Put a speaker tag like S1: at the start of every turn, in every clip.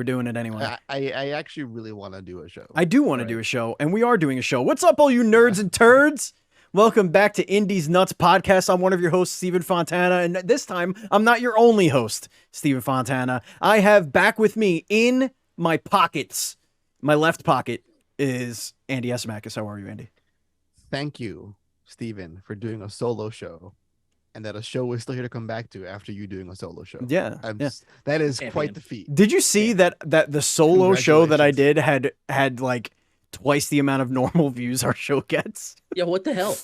S1: We're doing it anyway.
S2: I actually really want to do a show.
S1: I do want to do a show, and we are doing a show. What's up, all you nerds and turds? Welcome back to Indie's Nuts podcast. I'm one of your hosts, Steven Fontana, and this time, I'm not your only host, Steven Fontana. I have back with me in my pockets, my left pocket is Andy Esimakis. How are you, Andy?
S2: Thank you, Steven, for doing a solo show, and that a show is still here to come back to after you doing a solo show.
S1: Yeah,
S2: that is quite the feat.
S1: Did you see that the solo show that I did had like twice the amount of normal views our show gets?
S3: Yeah, what the hell?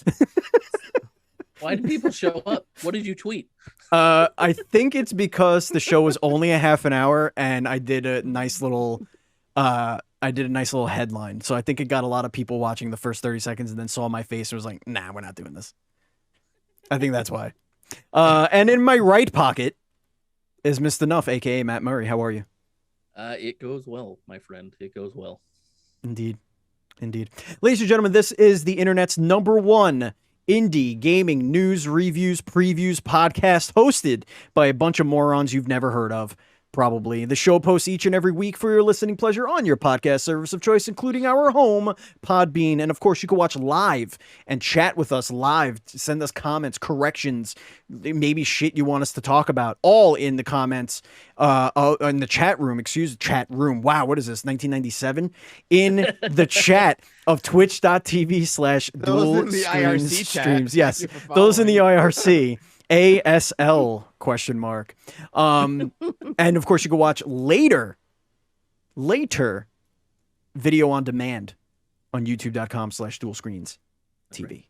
S3: Why did people show up? What did you tweet?
S1: I think it's because the show was only a half an hour, and I did a nice little headline. So I think it got a lot of people watching the first 30 seconds and then saw my face and was like, nah, we're not doing this. I think that's why. And in my right pocket is Mr. Nuff, aka Matt Murray. How are you?
S3: It goes well, my friend. It goes well.
S1: Indeed. Ladies and gentlemen, this is the internet's #1 indie gaming news, reviews, previews podcast hosted by a bunch of morons you've never heard of. Probably. The show posts each and every week for your listening pleasure on your podcast service of choice, including our home, Podbean. And of course, you can watch live and chat with us live. Send us comments, corrections, maybe shit you want us to talk about, all in the comments, in the chat room. Chat room. Wow, what is this, 1997? In the chat of twitch.tv/dual streams. Yes, those in the IRC. ASL ? And of course you can watch later video on demand on youtube.com/dualscreens.tv.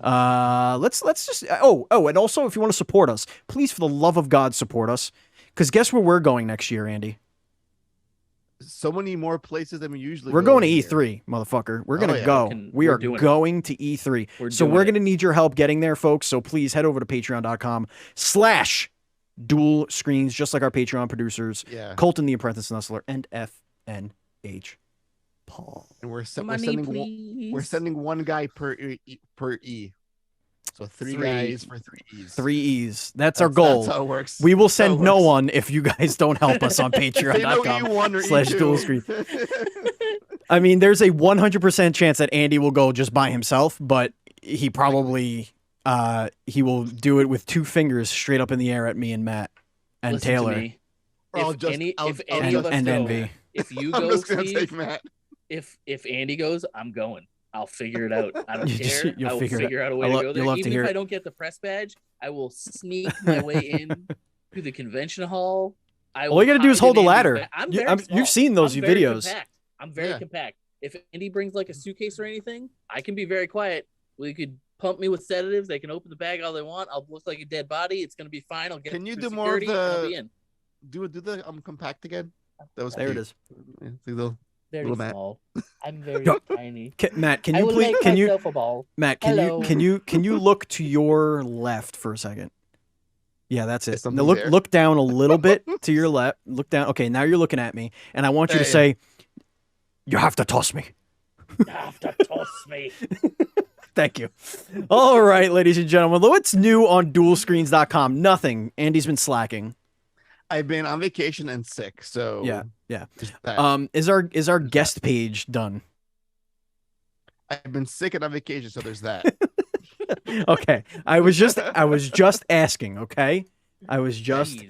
S1: Let's just and also if you want to support us, please, for the love of God, support us, because guess where we're going next year, Andy?
S2: So many more places than we usually.
S1: We're going to E3, motherfucker. We're gonna go. We are going to E3. So we're gonna need your help getting there, folks. So please head over to patreon.com/dual screens, just like our Patreon producers, Colton the Apprentice Nussler and FNH Paul.
S2: And we're sending one guy per E. So three guys for 3 E's.
S1: 3 E's. That's our goal.
S2: That's how it works.
S1: We will send no one if you guys don't help us on patreon.com/dual screen. I mean, there's a 100% chance that Andy will go just by himself, but he probably he will do it with 2 fingers straight up in the air at me and Matt and
S3: Listen
S1: Taylor.
S3: to me. If any of us go,
S1: Envy.
S3: If you go, Steve, if Andy goes, I'm going. I'll figure it out. I don't care. I will figure out a way to go there. Even if I don't get the press badge, I will sneak my way in to the convention hall.
S1: All you got to do is hold the ladder. You've seen those videos.
S3: I'm very compact. If Andy brings like a suitcase or anything, I can be very quiet. We could pump me with sedatives. They can open the bag all they want. I'll look like a dead body. It's gonna be fine. I'll get.
S2: Can you do more of the? Do the compact again? That was
S1: there. It is.
S3: Very small. I'm very tiny.
S1: Matt, can you please? Matt, can you look to your left for a second? Yeah, that's it. Now look down a little bit to your left. Look down. Okay, now you're looking at me, and I want you to say, "You have to toss me."
S3: You have to toss me.
S1: Thank you. All right, ladies and gentlemen, what's new on dualscreens.com? Nothing. Andy's been slacking.
S2: I've been on vacation and sick, so
S1: yeah. Is our guest page done?
S2: I've been sick and on vacation, so there's that.
S1: Okay, I was just asking. Okay, I was just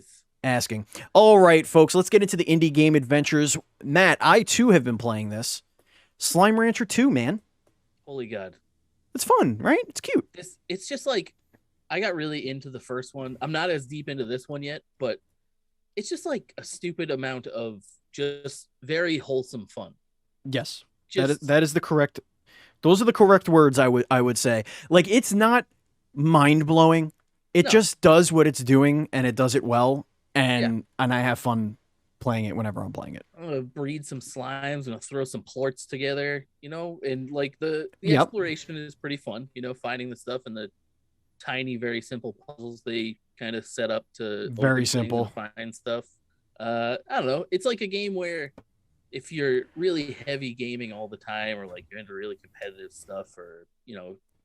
S1: asking. All right, folks, let's get into the indie game adventures. Matt, I too have been playing this Slime Rancher 2, man.
S3: Holy God,
S1: it's fun, right? It's cute.
S3: It's just like I got really into the first one. I'm not as deep into this one yet, but it's just like a stupid amount of just very wholesome fun.
S1: Yes, that is the correct. Those are the correct words I would say. Like, it's not mind blowing. It just does what it's doing, and it does it well. And I have fun playing it whenever I'm playing it.
S3: I'm gonna breed some slimes and throw some plorts together, and like the exploration is pretty fun. Finding the stuff and the tiny, very simple puzzles they kind of set up to
S1: very simple
S3: find stuff. I don't know. It's like a game where if you're really heavy gaming all the time, or like you're into really competitive stuff, or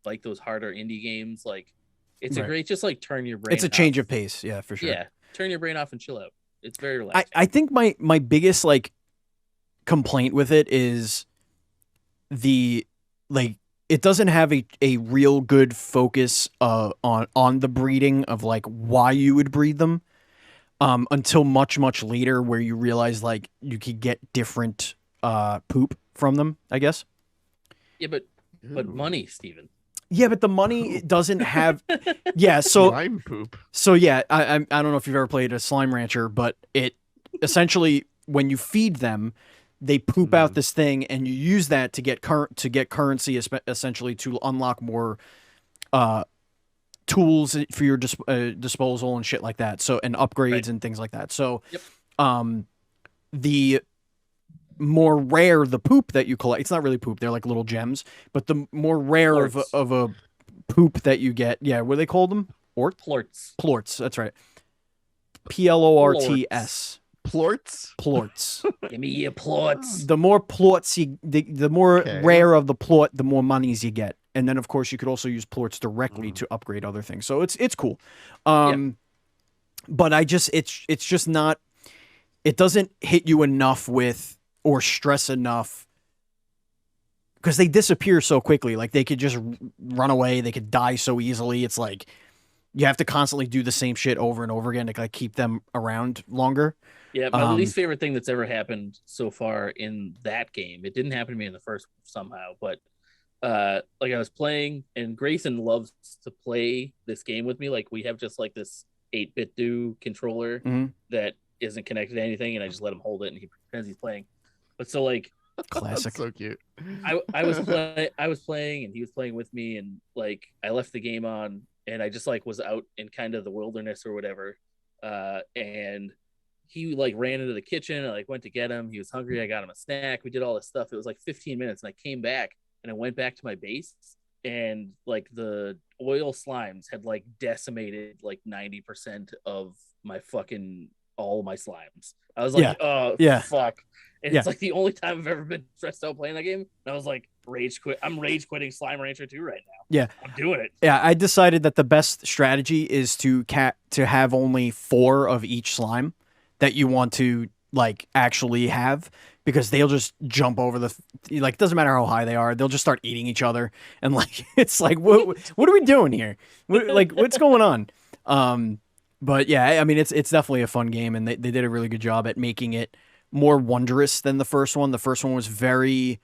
S3: like those harder indie games, like it's a great just like turn your brain.
S1: It's a change of pace, yeah, for sure.
S3: Yeah, turn your brain off and chill out. It's very relaxing.
S1: I think my biggest like complaint with it is the like it doesn't have a real good focus on the breeding of like why you would breed them until much later, where you realize like you could get different poop from them, I guess.
S3: Yeah, but money, Steven.
S1: Yeah, but the money doesn't have. Yeah, so
S2: slime poop.
S1: So yeah, I don't know if you've ever played a slime rancher, but it essentially when you feed them, they poop out this thing, and you use that to get currency, essentially to unlock more tools for your disposal and shit like that. So and upgrades and things like that. So, the more rare the poop that you collect, it's not really poop, they're like little gems, but the more rare of a poop that you get, what do they call them? Plorts, that's right. Plorts. Plorts.
S3: Give me your plorts.
S1: The more plorts the more rare of the plort, the more monies you get. And then of course you could also use plorts directly to upgrade other things. So it's cool. But it's just not, it doesn't hit you enough with, or stress enough, because they disappear so quickly. Like they could just run away, they could die so easily. It's like you have to constantly do the same shit over and over again to like keep them around longer.
S3: Yeah, my least favorite thing that's ever happened so far in that game. It didn't happen to me in the first somehow, but like I was playing, and Grayson loves to play this game with me. Like we have just like this 8-bit do controller that isn't connected to anything, and I just let him hold it, and he pretends he's playing. But so like
S1: classic,
S2: so cute.
S3: I was playing, and he was playing with me, and like I left the game on, and I just like was out in kind of the wilderness or whatever, and he like ran into the kitchen. I like went to get him. He was hungry. I got him a snack. We did all this stuff. It was like 15 minutes, and I came back, and I went back to my base, and like the oil slimes had like decimated like 90% of my fucking all my slimes. I was like, fuck. And it's like the only time I've ever been stressed out playing that game. And I was like, rage quit. I'm rage quitting Slime Rancher 2 right now.
S1: Yeah.
S3: I'm doing it.
S1: Yeah, I decided that the best strategy is to have only 4 of each slime that you want to like actually have, because they'll just jump over like it doesn't matter how high they are, they'll just start eating each other, and like it's like what are we doing here? What's going on? But yeah, I mean it's definitely a fun game, and they did a really good job at making it more wondrous than the first one. The first one was very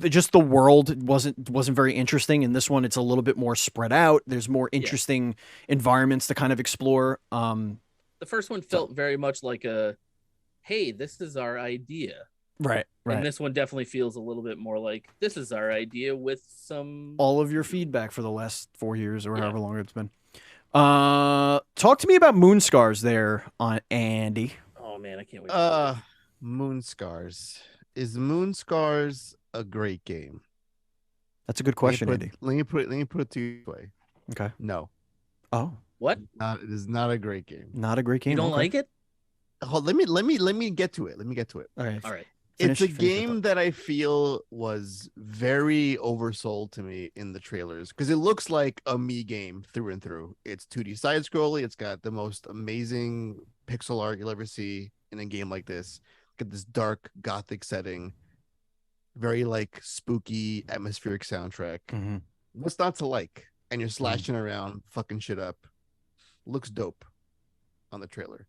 S1: just the world wasn't very interesting. In this one, it's a little bit more spread out. There's more interesting environments to kind of explore.
S3: The first one felt very much like hey, this is our idea.
S1: Right.
S3: And this one definitely feels a little bit more like, this is our idea with
S1: all of your feedback for the last 4 years or however long it's been. Talk to me about Moonscars there, Andy.
S3: Oh man, I can't wait.
S2: Moonscars. Is Moonscars a great game?
S1: That's a good question, Andy.
S2: Let me put it to you this way.
S1: Okay.
S2: No.
S1: Oh.
S3: What?
S2: It is not a great game.
S1: Not a great game.
S3: You don't like it?
S2: Oh, let me get to it.
S1: All right.
S2: It's a game that I feel was very oversold to me in the trailers, because it looks like a me game through and through. It's 2D side scrolling. It's got the most amazing pixel art you'll ever see in a game like this. Got this dark gothic setting, very like spooky atmospheric soundtrack. What's not to like? And you're slashing around, fucking shit up. Looks dope on the trailer.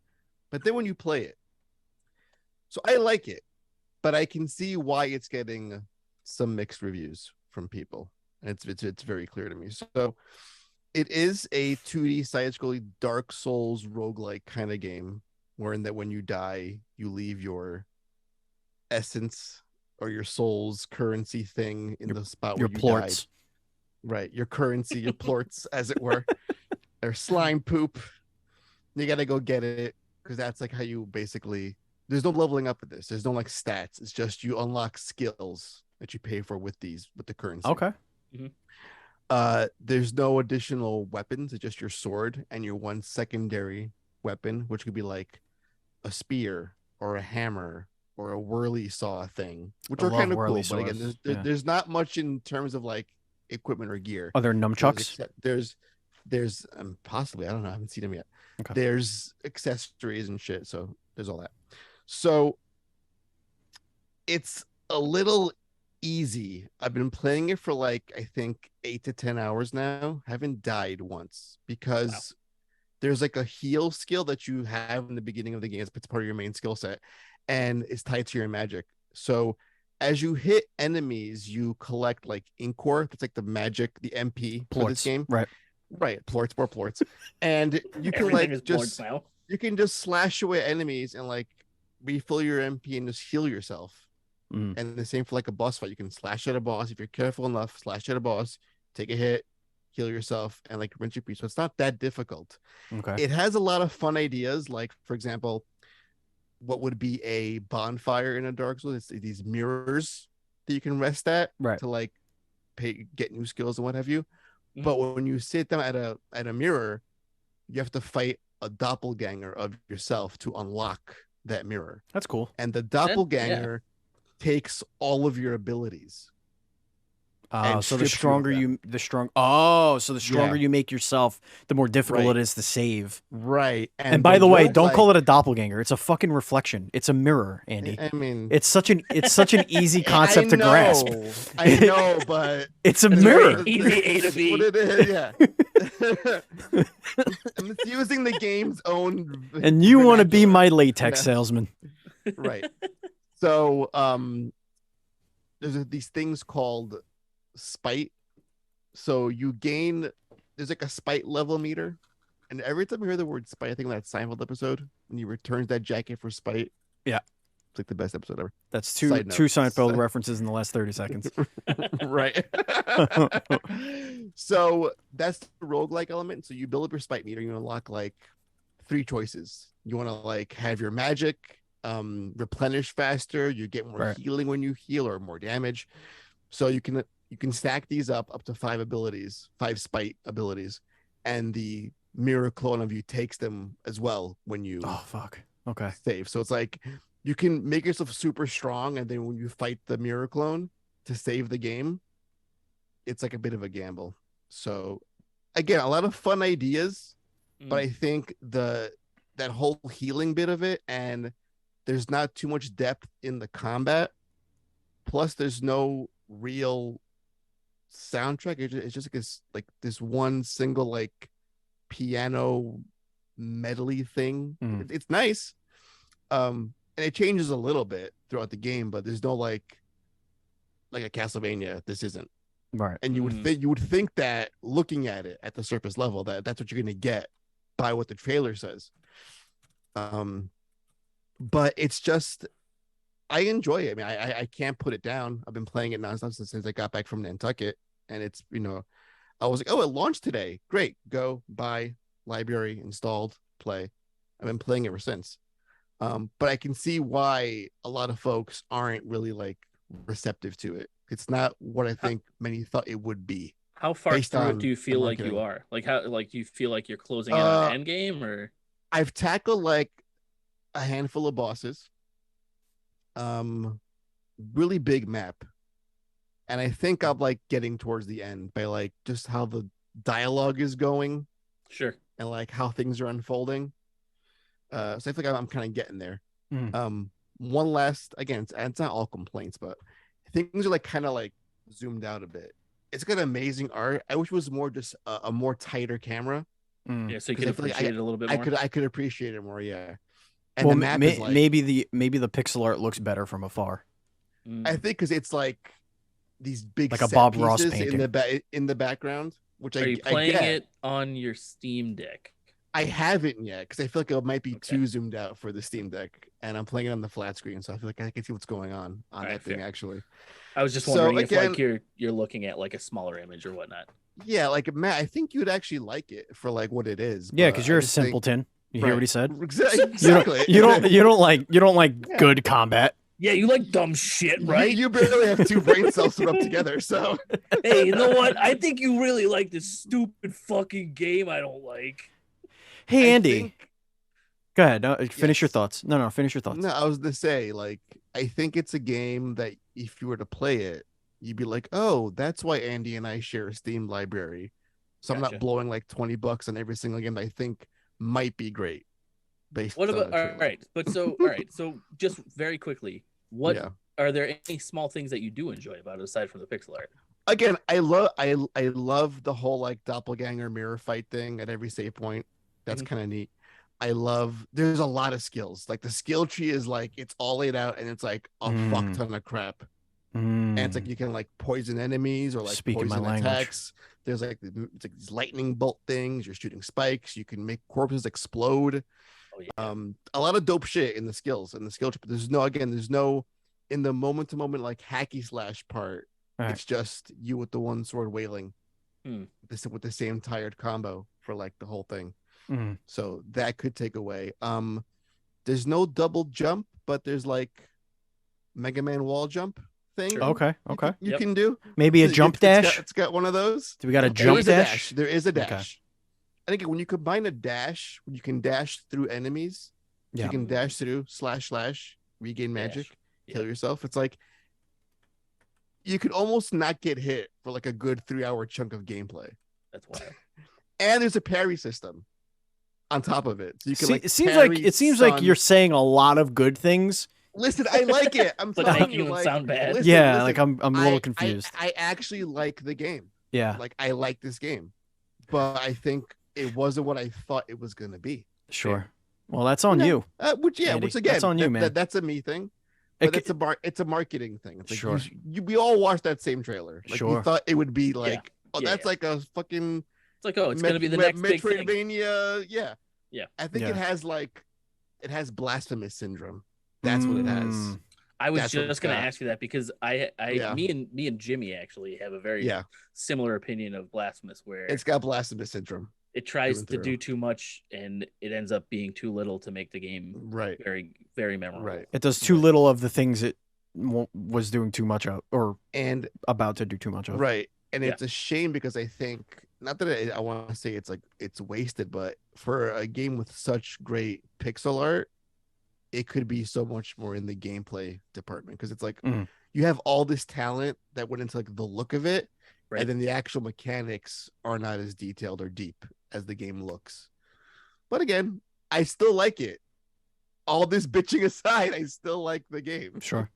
S2: But then when you play it, so I like it, but I can see why it's getting some mixed reviews from people. And it's very clear to me. So it is a 2D side-scrolling Dark Souls roguelike kind of game, wherein that when you die, you leave your essence or your soul's currency thing in the spot where you died. Right, your currency, your plorts, as it were. Or slime poop. You gotta go get it, because that's like how you basically. There's no leveling up with this. There's no like stats. It's just you unlock skills that you pay for with the currency.
S1: Okay.
S2: There's no additional weapons. It's just your sword and your one secondary weapon, which could be like a spear or a hammer or a whirly saw thing, which are kind of cool. But again, there's not much in terms of like equipment or gear.
S1: Are there nunchucks?
S2: There's There's possibly, I don't know, I haven't seen them yet.
S1: Okay.
S2: There's accessories and shit, so there's all that. So it's a little easy. I've been playing it for like I think 8 to 10 hours now. Haven't died once because there's like a heal skill that you have in the beginning of the game. It's part of your main skill set, and it's tied to your magic. So as you hit enemies, you collect like Inkor. That's like the magic, the MP for this game. Right. Plorts. And you can like just you can just slash away enemies and like refill your MP and just heal yourself. And the same for like a boss fight. You can slash at a boss if you're careful enough. Slash at a boss, take a hit, heal yourself, and like rinse your piece. So it's not that difficult.
S1: Okay.
S2: It has a lot of fun ideas. Like for example, what would be a bonfire in a Dark Souls? It's these mirrors that you can rest at to like get new skills and what have you. But when you sit down at a mirror, you have to fight a doppelganger of yourself to unlock that mirror.
S1: That's cool.
S2: And the doppelganger takes all of your abilities.
S1: So the stronger you make yourself, the more difficult it is to save.
S2: Right.
S1: And by the way, don't call it a doppelganger. It's a fucking reflection. It's a mirror, Andy.
S2: I mean,
S1: it's such an easy concept to grasp.
S2: I know, but
S1: it's a mirror.
S3: Easy A to B.
S2: What it is, yeah. And it's using the game's own.
S1: And you want to be my latex salesman,
S2: right? So, there's these things called spite. So you gain, there's like a spite level meter, and every time you hear the word spite, I think that Seinfeld episode when he returns that jacket for spite.
S1: Yeah,
S2: it's like the best episode ever.
S1: That's two Seinfeld references in the last 30 seconds.
S2: Right. So that's the roguelike element. So you build up your spite meter, you unlock like 3 choices. You want to like have your magic replenish faster, you get more healing when you heal, or more damage. So you can stack these up to 5 abilities, 5 spite abilities, and the mirror clone of you takes them as well when you save. So it's like you can make yourself super strong, and then when you fight the mirror clone to save the game, it's like a bit of a gamble. So again, a lot of fun ideas, but I think that whole healing bit of it, and there's not too much depth in the combat. Plus, there's no real soundtrack. It's just like this one single like piano medley thing. It's nice, and it changes a little bit throughout the game. But there's no like a Castlevania. This isn't
S1: right.
S2: And you would think that looking at it at the surface level that's what you're gonna get by what the trailer says. But it's just, I enjoy it. I mean, I can't put it down. I've been playing it nonstop since I got back from Nantucket, and it's, I was like, oh, it launched today. Great, go buy, library, installed, play. I've been playing it ever since. But I can see why a lot of folks aren't really like receptive to it. It's not what I think many thought it would be.
S3: How far through it do you feel like you are? Like how, like, do you feel like you're closing in on end game, or?
S2: I've tackled like a handful of bosses. Really big map, and I think I'm like getting towards the end by like just how the dialogue is going, and like how things are unfolding. So I feel like I'm kind of getting there. One last, again, it's not all complaints, but things are like kind of like zoomed out a bit. It's got amazing art. I wish it was more just a more tighter camera.
S3: Yeah, so you could appreciate it a little bit more.
S2: I could appreciate it more. Yeah. And
S1: well,
S2: the map is like,
S1: maybe the pixel art looks better from afar.
S2: I think because it's like these big
S1: like a Bob Ross painting
S2: in the background. Which
S3: are you playing it on your Steam Deck?
S2: I haven't yet because I feel like it might be too zoomed out for the Steam Deck, and I'm playing it on the flat screen, so I feel like I can see what's going on that thing. Actually,
S3: I was just wondering if like you're looking at like a smaller image or whatnot.
S2: Yeah, like Matt, I think you'd actually like it for like what it is.
S1: Yeah, because you're a simpleton. You hear what he said?
S2: Exactly.
S1: You don't like good combat.
S3: Yeah, you like dumb shit, right?
S2: You barely have 2 brain cells to rub together, so.
S3: Hey, you know what? I think you really like this stupid fucking game I don't like.
S1: Hey, Andy. Go ahead. Finish your thoughts. No, finish your thoughts.
S2: No, I was going to say, like, I think it's a game that if you were to play it, you'd be like, oh, that's why Andy and I share a Steam library. So I'm not blowing like $20 on every single game that I think might be great.
S3: What about all right? But so all right, so just very quickly, what are there any small things that you do enjoy about it aside from the pixel art?
S2: Again, I love the whole like doppelganger mirror fight thing at every save point. That's kind of neat. There's a lot of skills. Like the skill tree is like it's all laid out and it's like a fuck ton of crap. And it's like you can like poison enemies or like poison attacks. There's like it's like these lightning bolt things. You're shooting spikes. You can make corpses explode. Oh, yeah. A lot of dope shit in the skills and the skill tree. But there's no in the moment to moment like hacky slash part. Right. It's just you with the one sword wailing with the same tired combo for like the whole thing. So that could take away. There's no double jump, but there's like Mega Man wall jump thing.
S1: Okay.
S2: You can do
S1: maybe a jump dash.
S2: It's got one of those.
S1: Do we got a jump dash?
S2: There is a dash. Okay. I think when you combine a dash, you can dash through enemies. You can dash through / regain magic, kill yourself. It's like you could almost not get hit for like a good 3-hour chunk of gameplay.
S3: That's wild.
S2: And there's a parry system on top of it. So you can
S1: it seems like you're saying a lot of good things.
S2: Listen, I like it. I'm telling you, like,
S3: sound bad.
S2: Listen,
S1: like I'm a little confused.
S2: I actually like the game.
S1: Yeah.
S2: Like I like this game. But I think it wasn't what I thought it was gonna be.
S1: Sure. Well, that's on you.
S2: Which again,
S1: that's on you, man.
S2: That's a me thing. But it's a marketing thing. It's like we all watched that same trailer. Like we thought it would be like, that's like a fucking.
S3: It's like, it's gonna be the next big thing.
S2: Metroidvania. Yeah. I think it has blasphemous syndrome. That's what it has.
S3: I was just gonna ask you that because me and Jimmy actually have a very similar opinion of blasphemous, where
S2: it's got blasphemous syndrome.
S3: It tries to do too much and it ends up being too little to make the game very, very memorable. Right.
S1: It does too little of the things it was doing too much of, and about to do too much of.
S2: Right. And it's a shame because I think, not that I want to say it's like it's wasted, but for a game with such great pixel art, it could be so much more in the gameplay department, because it's like you have all this talent that went into like the look of it, and then the actual mechanics are not as detailed or deep as the game looks. But again, I still like it. All this bitching aside, I still like the game.
S1: Sure.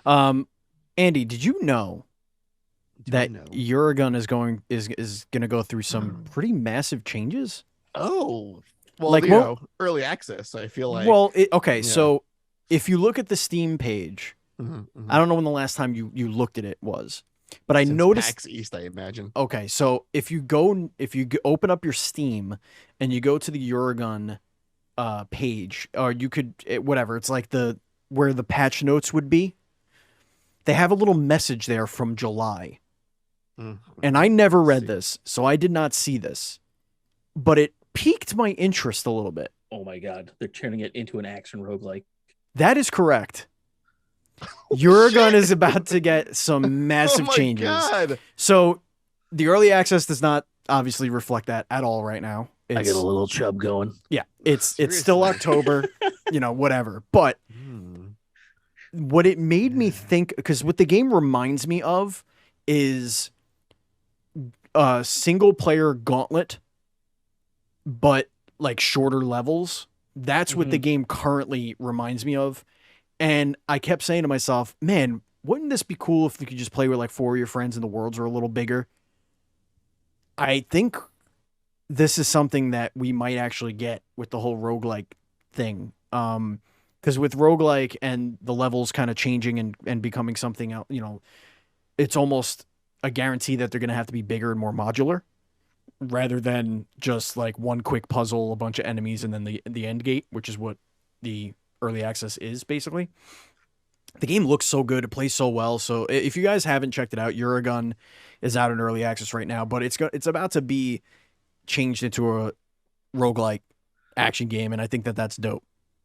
S1: Andy, did you know that Uragun is going to go through some pretty massive changes?
S2: Oh, well, like early access. I feel like.
S1: Well, so if you look at the Steam page, I don't know when the last time you looked at it was, but I noticed
S2: PAX East, I imagine.
S1: Okay, so if you open up your Steam and you go to the Uragun page, or you could whatever, it's like where the patch notes would be. They have a little message there from July. And I never read this, so I did not see this. But it piqued my interest a little bit.
S3: Oh my god, they're turning it into an action roguelike.
S1: That is correct. Uragun is about to get some massive changes. God. So the early access does not obviously reflect that at all right now.
S3: I get a little chub going.
S1: Yeah, it's still October, whatever. But what it made me think, because what the game reminds me of is a single player Gauntlet, but like shorter levels. That's what the game currently reminds me of. And I kept saying to myself, man, wouldn't this be cool if you could just play with like 4 of your friends and the worlds are a little bigger? I think this is something that we might actually get with the whole roguelike thing. Because with roguelike and the levels kind of changing and becoming something else, it's almost a guarantee that they're going to have to be bigger and more modular, rather than just like one quick puzzle, a bunch of enemies, and then the end gate, which is what the early access is basically. The game looks so good, it plays so well. So if you guys haven't checked it out, Uragun is out in early access right now, but it's about to be changed into a roguelike action game, and I think that's dope.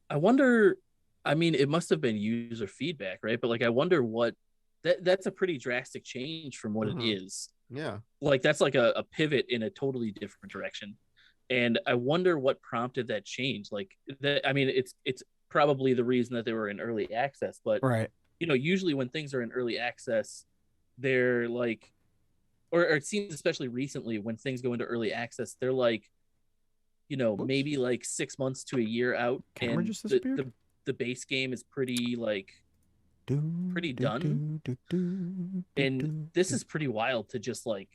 S3: I wonder, I mean, it must have been user feedback, right? But like, I wonder what that's a pretty drastic change from what it is.
S2: Yeah.
S3: Like that's like a pivot in a totally different direction. And I wonder what prompted that change. Like that, I mean, it's probably the reason that they were in early access, but
S1: right.
S3: Usually when things are in early access, they're like or it seems especially recently when things go into early access, they're like, maybe like 6 months to a year out,
S1: Camera
S3: and
S1: just disappeared.
S3: The base game is pretty done. And this is pretty wild to just like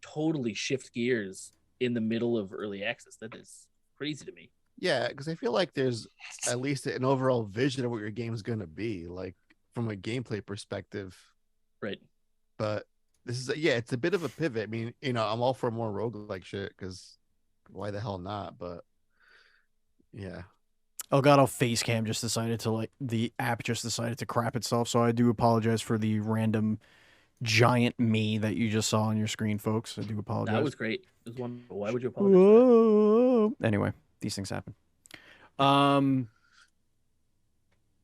S3: totally shift gears in the middle of early access. That is crazy to me.
S2: Yeah, because I feel like there's at least an overall vision of what your game is going to be, like from a gameplay perspective.
S3: Right.
S2: But this is, it's a bit of a pivot. I mean, I'm all for more roguelike shit because why the hell not? But yeah.
S1: Oh god, Facecam just decided to the app just decided to crap itself. So I do apologize for the random giant me that you just saw on your screen, folks. I do apologize.
S3: That was great. It was wonderful. Why would you apologize for
S1: that? Anyway, these things happen.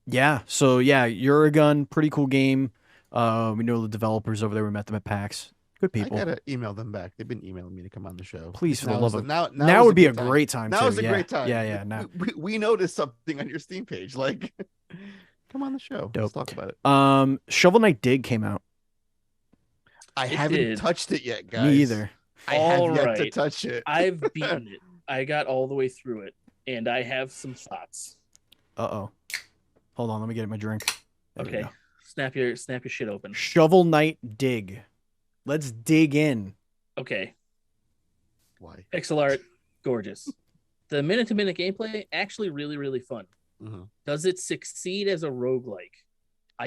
S1: Yeah. So yeah, Uragun, pretty cool game. We know the developers over there. We met them at PAX. Good people.
S2: I gotta email them back. They've been emailing me to come on the show.
S1: Please, for the love of
S2: now
S1: would be a great time.
S2: Now is a great time.
S1: Yeah. Now
S2: we noticed something on your Steam page. Like, come on the show.
S1: Dope.
S2: Let's talk about it.
S1: Shovel Knight Dig came out.
S2: I haven't touched it yet, guys.
S1: Me either.
S2: I have yet to touch it.
S3: I've beaten it. I got all the way through it, and I have some thoughts.
S1: Uh-oh. Hold on, let me get my drink.
S3: There okay. Snap your shit open.
S1: Shovel Knight Dig. Let's dig in.
S3: Okay.
S2: Why?
S3: Pixel art, gorgeous. The minute-to-minute gameplay, actually really, really fun.
S2: Mm-hmm.
S3: Does it succeed as a roguelike? I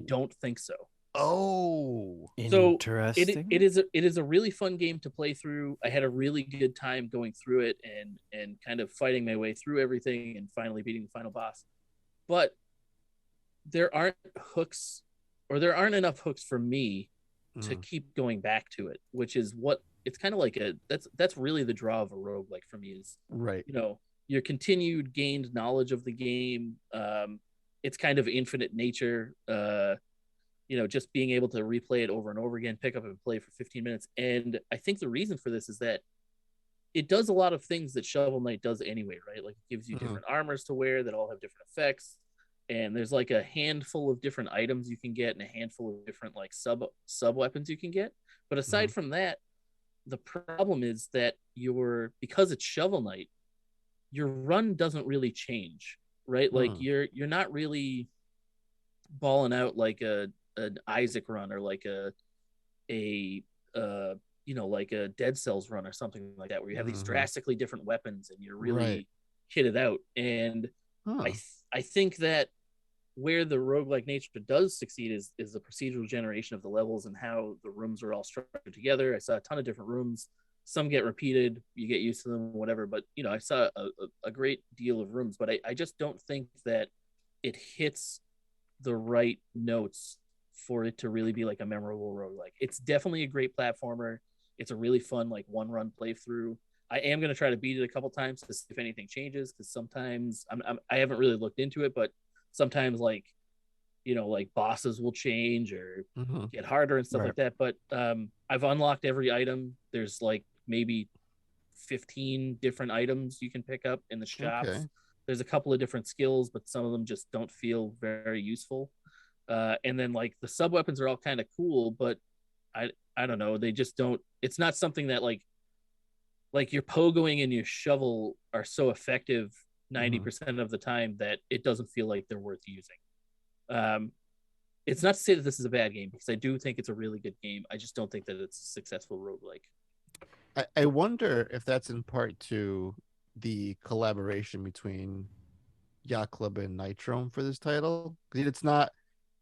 S3: don't think so.
S2: Oh,
S1: interesting.
S3: So it is a really fun game to play through. I had a really good time going through it and kind of fighting my way through everything and finally beating the final boss. But there aren't enough hooks for me to keep going back to it, which is what it's kind of like that's really the draw of a roguelike for me is
S2: right.
S3: Your continued gained knowledge of the game. It's kind of infinite nature. Just being able to replay it over and over again, pick up and play for 15 minutes. And I think the reason for this is that it does a lot of things that Shovel Knight does anyway, right? Like it gives you different armors to wear that all have different effects. And there's like a handful of different items you can get and a handful of different like sub weapons you can get. But aside from that, the problem is that because it's Shovel Knight, your run doesn't really change, right? Like you're not really balling out like an Isaac run or like a Dead Cells run or something like that, where you have these drastically different weapons and you're really kitted out. And I think that where the roguelike nature does succeed is the procedural generation of the levels and how the rooms are all structured together. I saw a ton of different rooms. Some get repeated, you get used to them, whatever. But, I saw a great deal of rooms, but I just don't think that it hits the right notes for it to really be like a memorable roguelike. It's definitely a great platformer. It's a really fun, like one-run playthrough. I am going to try to beat it a couple times to see if anything changes, because sometimes I haven't really looked into it, but sometimes like bosses will change or get harder and stuff like that. But I've unlocked every item. There's like maybe 15 different items you can pick up in the shops. Okay. There's a couple of different skills, but some of them just don't feel very useful. And then like the sub weapons are all kind of cool, but I don't know. They just don't. It's not something that like your pogoing and your shovel are so effective 90% of the time that it doesn't feel like they're worth using. It's not to say that this is a bad game, because I do think it's a really good game. I just don't think that it's a successful roguelike.
S2: I wonder if that's in part to the collaboration between Yacht Club and Nitro for this title. It's not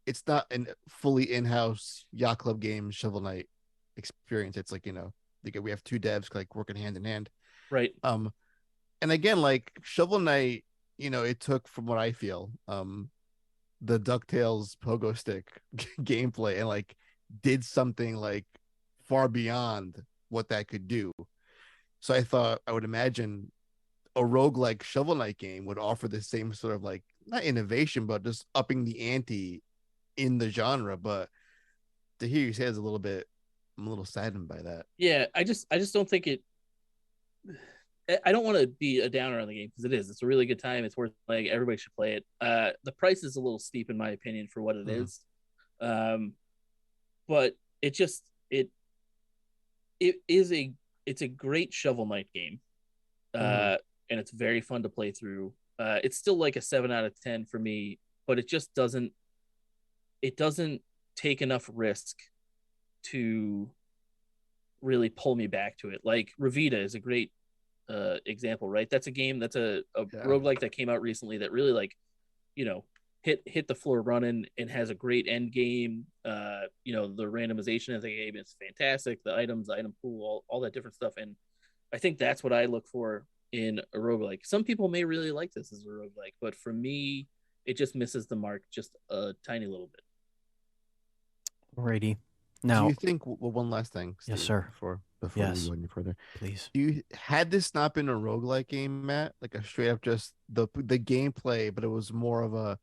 S2: a fully in-house Yacht Club game Shovel Knight experience. It's like, we have two devs like working hand in hand.
S3: Right.
S2: And again, like Shovel Knight, it took, from what I feel, the DuckTales pogo stick gameplay and like did something like far beyond what that could do. So I would imagine a roguelike Shovel Knight game would offer the same sort of like, not innovation, but just upping the ante in the genre. But to hear you say is I'm a little saddened by that.
S3: Yeah, I just don't think it. I don't want to be a downer on the game, because it's a really good time. It's worth playing. Everybody should play it. The price is a little steep in my opinion for what it is. But it's a great Shovel Knight game, and it's very fun to play through. It's still like a 7 out of 10 for me, but it just doesn't take enough risk to really pull me back to it. Like Revita is a great example, right? That's a game that's a roguelike that came out recently that really, like, you know, hit the floor running and has a great end game. You know, the randomization of the game is fantastic. The items, item pool, all that different stuff. And I think that's what I look for in a roguelike. Some people may really like this as a roguelike, but for me, it just misses the mark just a tiny little bit.
S1: Alrighty. Now,
S2: do you think, well, one last thing, Steve,
S1: yes, sir.
S2: Before
S1: yes.
S2: we go any further,
S1: please.
S2: Had this not been a roguelike game, Matt, like a straight up just the gameplay, but it was more of a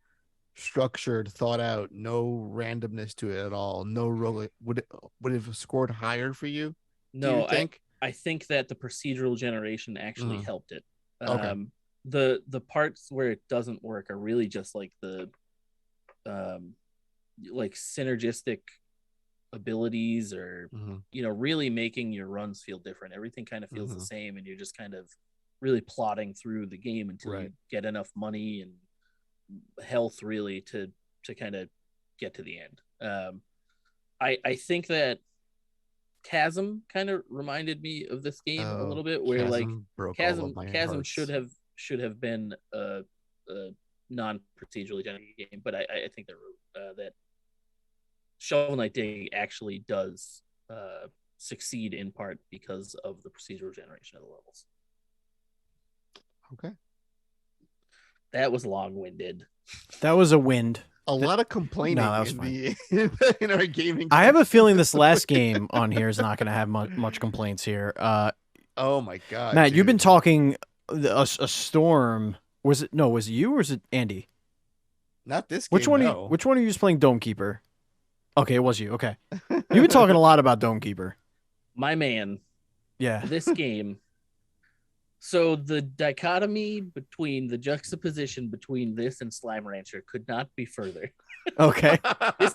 S2: structured, thought out, no randomness to it at all, no roguelike, would it have scored higher for you?
S3: No, I think that the procedural generation actually helped it.
S2: Okay.
S3: The parts where it doesn't work are really just like the like synergistic abilities, or you know, really making your runs feel different. Everything kind of feels the same, and you're just kind of really plodding through the game until you get enough money and health really to kind of get to the end. I think that Chasm kind of reminded me of this game a little bit, where Chasm should have been a non-procedurally generated game, but I think that Shovel Knight Dig actually does succeed in part because of the procedural generation of the levels.
S2: Okay.
S3: That was long-winded.
S1: That was a wind.
S2: A lot of complaining in our gaming.
S1: I have a feeling this last game on here is not going to have much complaints here.
S2: Oh my god,
S1: Matt,
S2: dude.
S1: You've been talking a storm. Was it you or was it Andy?
S2: Not this game.
S1: Which one are you just playing Dome Keeper? Okay, it was you. Okay. You've been talking a lot about Dome Keeper.
S3: My man.
S1: Yeah.
S3: This game. So the dichotomy between the juxtaposition between this and Slime Rancher could not be further.
S1: Okay.
S3: This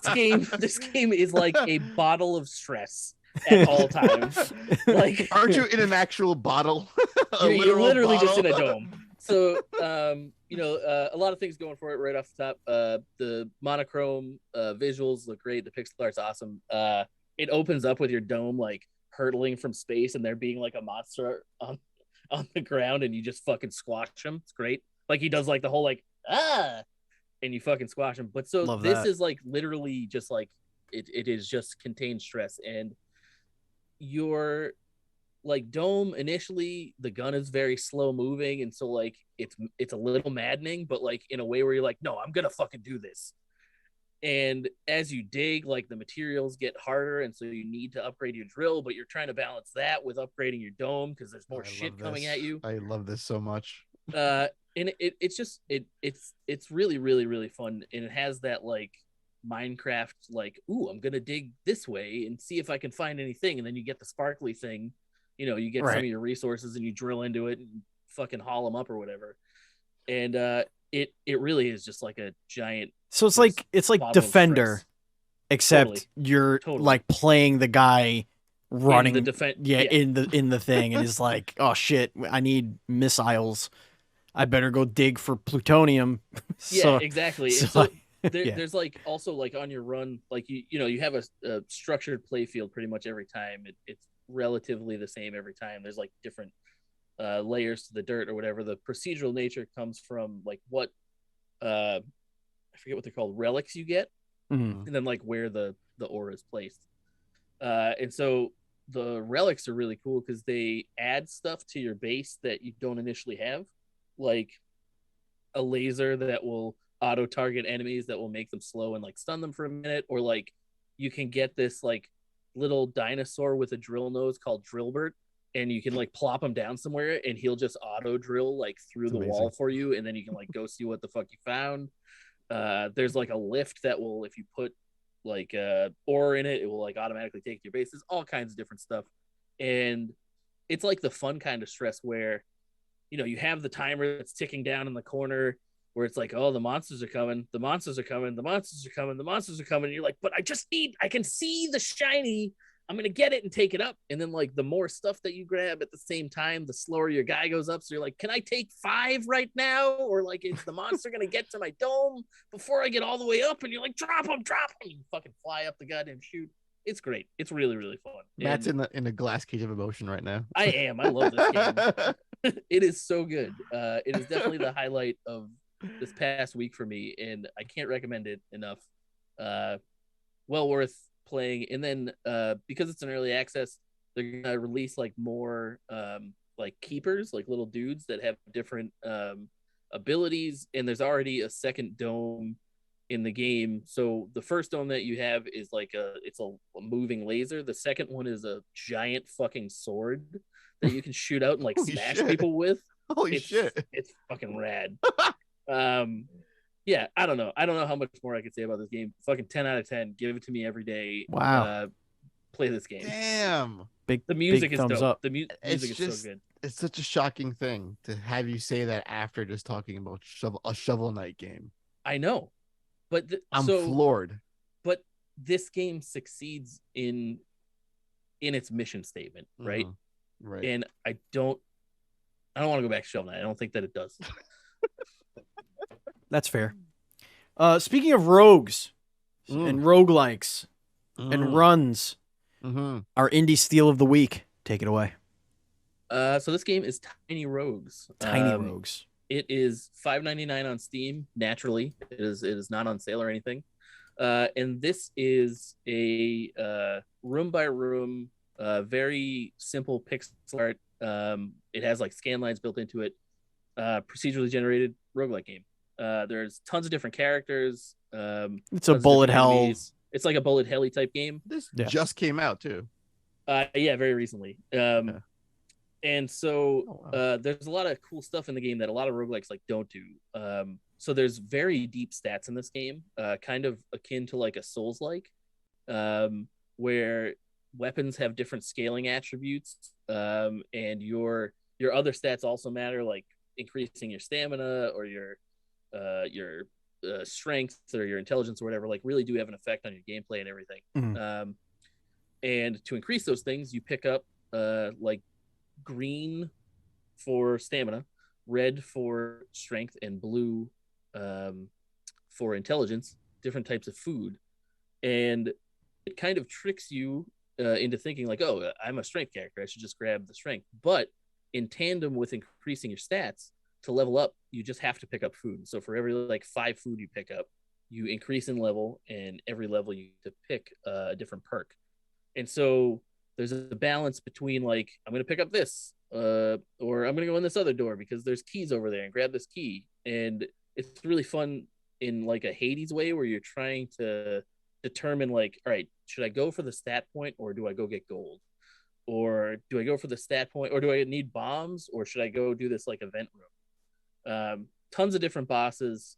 S3: game is like a bottle of stress at all times. Like,
S2: aren't you in an actual bottle?
S3: You're literally bottle? Just in a dome. So you know, a lot of things going for it right off the top. The monochrome visuals look great. The pixel art's awesome. It opens up with your dome like hurtling from space, and there being like a monster on the ground, and you just fucking squash him. It's great. Like he does like the whole like and you fucking squash him. But so
S1: Love
S3: this
S1: that.
S3: is like literally just like it is just contained stress, and your like dome initially the gun is very slow moving, and so like it's a little maddening, but like in a way where you're like, no, I'm gonna fucking do this. And as you dig, like the materials get harder, and so you need to upgrade your drill, but you're trying to balance that with upgrading your dome because there's more shit coming at you.
S2: I love this so much.
S3: And it's just it's really, really, really fun, and it has that like Minecraft like, ooh, I'm gonna dig this way and see if I can find anything, and then you get the sparkly thing, you know, you get some of your resources and you drill into it and fucking haul them up or whatever, and it really is just like a giant. So
S1: it's like Defender, except you're like playing the guy running in the thing, and he's like, oh shit, I need missiles. I better go dig for plutonium.
S3: Yeah, exactly. So there's like also like on your run, like you know you have a structured play field pretty much every time. It's relatively the same every time. There's like different layers to the dirt or whatever. The procedural nature comes from like what I forget what they're called, relics you get, and then like where the ore is placed. And so the relics are really cool because they add stuff to your base that you don't initially have, like a laser that will auto target enemies that will make them slow and like stun them for a minute, or like you can get this like little dinosaur with a drill nose called Drillbert, and you can like plop him down somewhere and he'll just auto drill like through the wall for you, and then you can like go see what the fuck you found. There's like a lift that will, if you put like ore in it, it will like automatically take your bases, all kinds of different stuff. And it's like the fun kind of stress where, you know, you have the timer that's ticking down in the corner where it's like, oh, the monsters are coming, the monsters are coming, the monsters are coming, the monsters are coming. And you're like, but I can see the shiny. I'm gonna get it and take it up, and then like the more stuff that you grab at the same time, the slower your guy goes up. So you're like, can I take 5 right now, or like is the monster gonna get to my dome before I get all the way up? And you're like, drop him, you fucking fly up the goddamn chute. It's great. It's really, really fun.
S2: Matt's in a glass cage of emotion right now.
S3: I am. I love this game. It is so good. It is definitely the highlight of this past week for me, and I can't recommend it enough. Well worth playing. And then because it's an early access, they're gonna release like more like keepers, like little dudes that have different abilities, and there's already a second dome in the game. So the first dome that you have is like a moving laser. The second one is a giant fucking sword that you can shoot out and like smash people with.
S2: Holy shit.
S3: It's fucking rad. Yeah, I don't know how much more I could say about this game. Fucking 10 out of 10. Give it to me every day.
S1: Wow.
S3: Play this game.
S2: Damn.
S3: The music is
S1: thumbs
S3: dope.
S1: up.
S3: The music is so good.
S2: It's such a shocking thing to have you say that after just talking about a Shovel Knight game.
S3: I know. But
S2: I'm floored.
S3: But this game succeeds in its mission statement, right?
S2: Right.
S3: And I don't want to go back to Shovel Knight. I don't think that it does.
S1: That's fair. Speaking of rogues and roguelikes and runs, our indie steal of the week. Take it away.
S3: So this game is Tiny Rogues.
S1: Tiny Rogues.
S3: It is $5.99 on Steam. Naturally, it is not on sale or anything. And this is a room by room, very simple pixel art. It has like scan lines built into it. Procedurally generated roguelike game. There's tons of different characters.
S1: It's a bullet hell.
S3: It's like a bullet hell type game.
S2: This just came out too.
S3: Yeah, very recently. And so there's a lot of cool stuff in the game that a lot of roguelikes like don't do. So there's very deep stats in this game, kind of akin to like a Souls-like, where weapons have different scaling attributes, and your other stats also matter, like increasing your stamina or your strength or your intelligence or whatever, like really do have an effect on your gameplay and everything. And to increase those things, you pick up like green for stamina, red for strength, and blue for intelligence, different types of food. And it kind of tricks you into thinking like, oh, I'm a strength character, I should just grab the strength. But in tandem with increasing your stats, to level up, you just have to pick up food. So for every like 5 food you pick up, you increase in level, and every level you have to pick a different perk. And so there's a balance between like, I'm going to pick up this, or I'm going to go in this other door because there's keys over there and grab this key. And it's really fun in like a Hades way, where you're trying to determine like, all right, should I go for the stat point, or do I go get gold? Or do I go for the stat point, or do I need bombs, or should I go do this like event room? Tons of different bosses.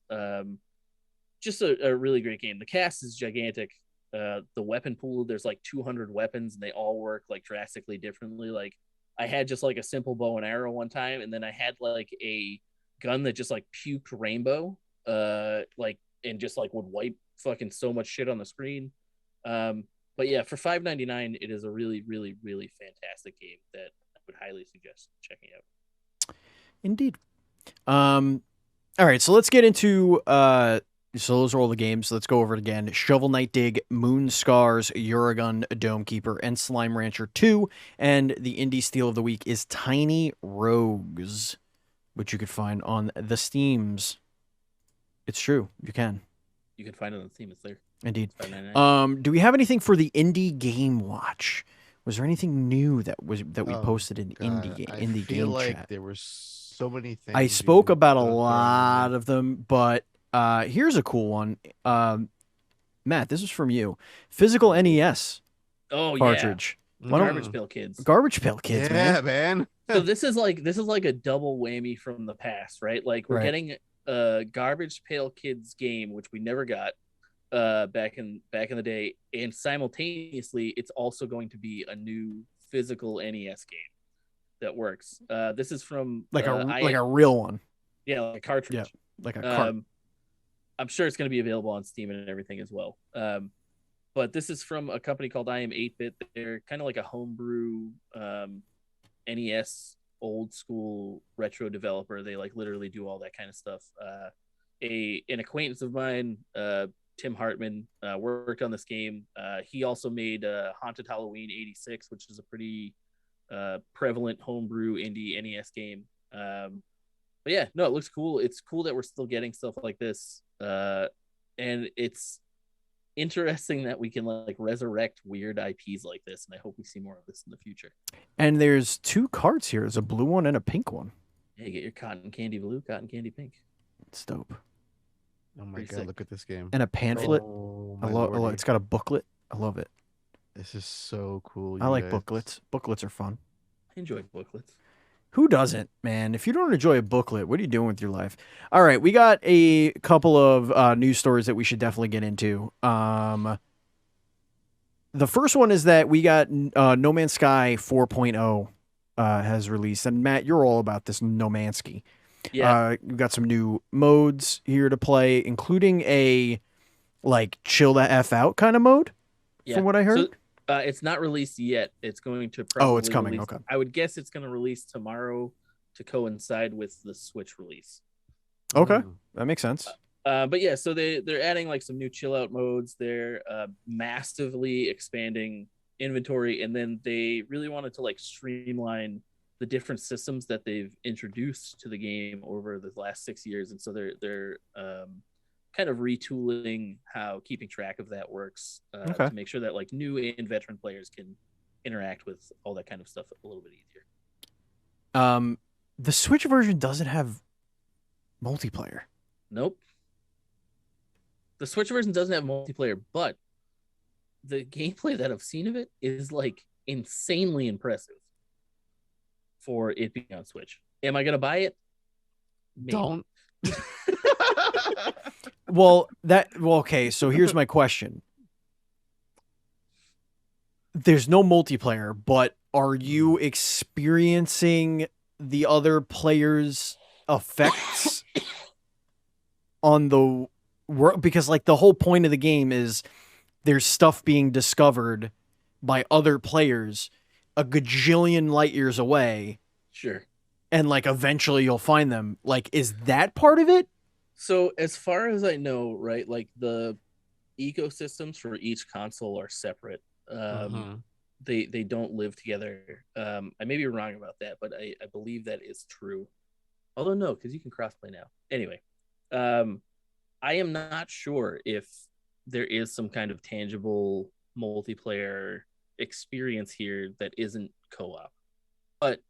S3: Just a really great game. The cast is gigantic. The weapon pool, there's like 200 weapons, and they all work like drastically differently. Like I had just like a simple bow and arrow one time, and then I had like a gun that just like puked rainbow, like, and just like would wipe fucking so much shit on the screen. But yeah, for $5.99, it is a really, really, really fantastic game that I would highly suggest checking out.
S1: Indeed. All right, so let's get into so those are all the games. Let's go over it again. Shovel Knight Dig, Moonscars, Uragun, Domekeeper, and Slime Rancher 2. And the indie steal of the week is Tiny Rogues, which you could find on the Steams. It's true, you can.
S3: You can find it on Steam. It's there.
S1: Indeed. Do we have anything for the Indie Game Watch? Was there anything new that we posted in indie game
S2: like
S1: chat?
S2: There were so many things.
S1: I spoke about a lot of them, but here's a cool one. Matt, this is from you. Physical NES cartridge.
S3: Yeah. Garbage Pail Kids.
S1: Garbage Pail Kids,
S2: man.
S3: So this is like a double whammy from the past, right? Like we're getting a Garbage Pail Kids game, which we never got back in the day, and simultaneously it's also going to be a new physical NES game that works. This is from
S1: like a real one.
S3: Yeah, like a cartridge.
S1: Yeah, like a cart.
S3: I'm sure it's going to be available on Steam and everything as well. But this is from a company called I Am 8-Bit. They're kind of like a homebrew NES old school retro developer. They like literally do all that kind of stuff. An acquaintance of mine, Tim Hartman, worked on this game. He also made Haunted Halloween '86, which is a pretty prevalent homebrew indie NES game. But yeah, no, it looks cool. It's cool that we're still getting stuff like this, and it's interesting that we can like resurrect weird IPs like this, and I hope we see more of this in the future.
S1: And there's 2 cards here. There's a blue one and a pink one.
S3: Yeah, you get your cotton candy blue, cotton candy pink.
S1: It's dope.
S2: Oh my god, look at this game.
S1: And a pamphlet. I love it's got a booklet. I love it.
S2: This is so cool.
S1: I like booklets. Booklets are fun.
S3: I enjoy booklets.
S1: Who doesn't, man? If you don't enjoy a booklet, what are you doing with your life? All right, we got a couple of news stories that we should definitely get into. The first one is that we got No Man's Sky 4.0 has released. And Matt, you're all about this No Man's Sky.
S3: Yeah.
S1: We've got some new modes here to play, including a like chill the F out kind of mode, from what I heard.
S3: So, it's not released yet. It's going to probably
S1: it's coming.
S3: Release.
S1: Okay.
S3: I would guess it's going to release tomorrow to coincide with the Switch release.
S1: Okay. That makes sense.
S3: But yeah, so they're adding like some new chill out modes. They're massively expanding inventory, and then they really wanted to like streamline the different systems that they've introduced to the game over the last 6 years. And so they're kind of retooling how keeping track of that works to make sure that like new and veteran players can interact with all that kind of stuff a little bit easier.
S1: The Switch version doesn't have multiplayer.
S3: Nope. The Switch version doesn't have multiplayer, but the gameplay that I've seen of it is like insanely impressive for it being on Switch. Am I going to buy it? Maybe.
S2: Don't.
S1: Okay, so here's my question. There's no multiplayer, but are you experiencing the other players' effects on the world? Because like the whole point of the game is there's stuff being discovered by other players a gajillion light years away.
S3: Sure.
S1: And like eventually you'll find them. Like, is that part of it?
S3: So as far as I know, right, like the ecosystems for each console are separate. They don't live together. I may be wrong about that, but I believe that is true. Although no, because you can crossplay now. Anyway, I am not sure if there is some kind of tangible multiplayer experience here that isn't co-op, but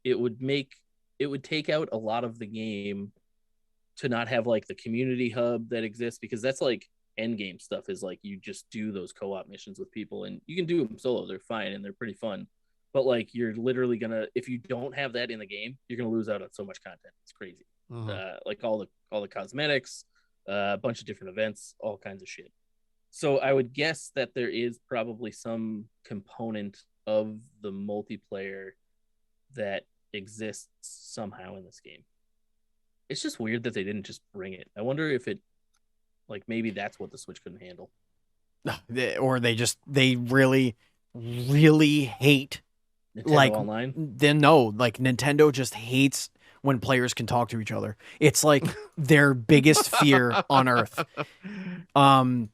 S3: it would take out a lot of the game to not have like the community hub that exists, because that's like end game stuff is like you just do those co-op missions with people, and you can do them solo, they're fine and they're pretty fun, but like you're literally gonna, if you don't have that in the game, you're gonna lose out on so much content. It's crazy. Like all the cosmetics, a bunch of different events, all kinds of shit. So I would guess that there is probably some component of the multiplayer that exists somehow in this game. It's just weird that they didn't just bring it. I wonder if it, like, maybe that's what the Switch couldn't handle.
S1: Or they really, really hate
S3: Nintendo
S1: like
S3: Online.
S1: Then no, like Nintendo just hates when players can talk to each other. It's like their biggest fear on earth. All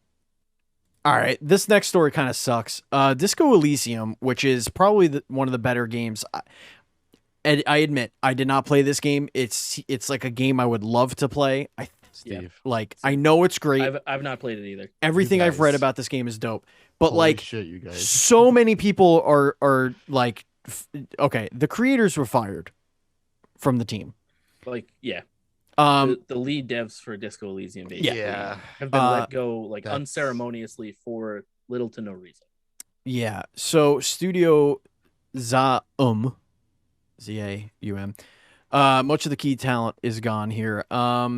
S1: right, this next story kind of sucks. Disco Elysium, which is probably one of the better games. I admit, I did not play this game. It's like a game I would love to play. I know it's great.
S3: I've not played it either.
S1: Everything I've read about this game is dope. But
S2: Holy
S1: like,
S2: shit, you guys.
S1: So many people are like, okay, the creators were fired from the team.
S3: Like, yeah. The lead devs for Disco Elysium basically have been let go like unceremoniously for little to no reason. Yeah.
S1: So Studio Zaum, Z-A-U-M, much of the key talent is gone here. Let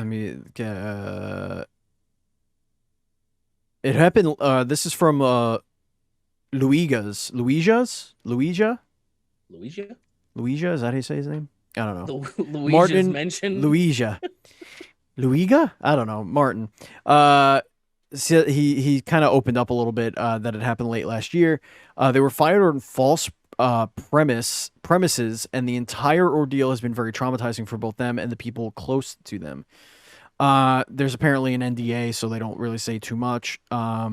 S1: me get. It happened. This is from Luija. Is that how you say his name? I don't know.
S3: Martin mentioned
S1: Luija. I don't know. Martin. he kind of opened up a little bit that it happened late last year. They were fired on false premises, and the entire ordeal has been very traumatizing for both them and the people close to them. There's apparently an NDA, so they don't really say too much. I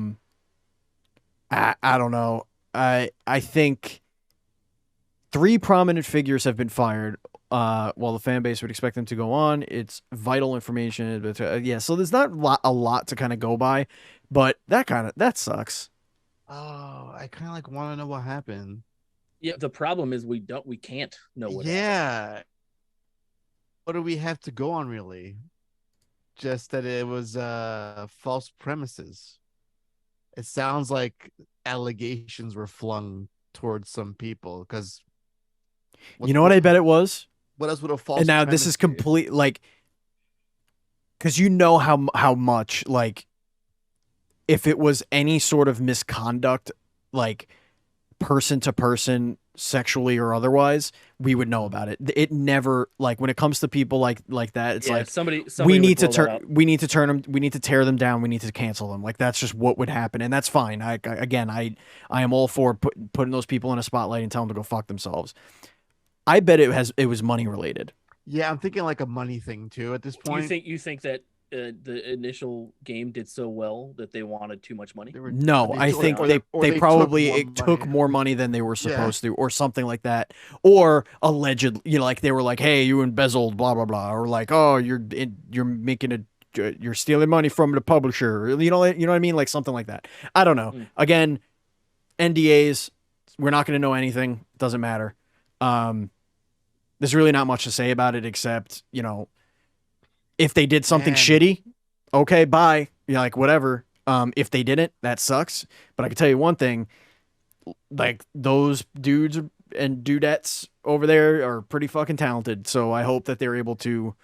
S1: don't know. I think 3 prominent figures have been fired. While the fan base would expect them to go on, it's vital information. But so there's not a lot to kind of go by, but that sucks.
S2: Oh, I kind of like want to know what happened.
S3: Yeah, the problem is we can't know what.
S2: Yeah. What do we have to go on, really? Just that it was false premises. It sounds like allegations were flung towards some people because.
S1: You know what I bet it was?
S2: What else would a false?
S1: And now this is complete, like, because you know how much, like, if it was any sort of misconduct, like person to person, sexually or otherwise, we would know about it. It never, like, when it comes to people like that, it's like
S3: somebody
S1: we need to tear them down, we need to cancel them. Like, that's just what would happen, and that's fine. I am all for putting those people in a spotlight and telling them to go fuck themselves. I bet it was money related.
S2: Yeah, I'm thinking like a money thing too at this point.
S3: You think that the initial game did so well that they wanted too much money?
S1: No, I think they probably took more money than they were supposed to, or something like that, or allegedly, like they were like, "Hey, you embezzled, blah blah blah," or like, "Oh, you're stealing money from the publisher," you know what I mean, like something like that. I don't know. Again, NDAs, we're not going to know anything. Doesn't matter. There's really not much to say about it except, if they did something shitty, okay, bye. Like, whatever. If they didn't, that sucks. But I can tell you one thing, like, those dudes and dudettes over there are pretty fucking talented. So I hope that they're able to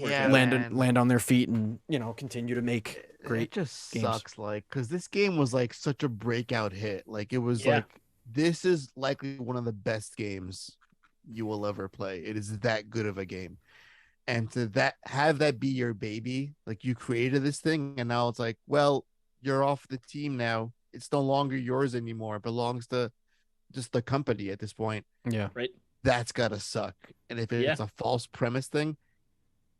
S1: land on their feet and, continue to make great games.
S2: It just sucks, like, because this game was like such a breakout hit. Like, it was like, this is likely one of the best games you will ever play. It is that good of a game. And to have that be your baby, like, you created this thing and now it's like, well, you're off the team now. It's no longer yours anymore. It belongs to just the company at this point.
S1: Yeah.
S3: Right.
S2: That's gotta suck. And if it's a false premise thing,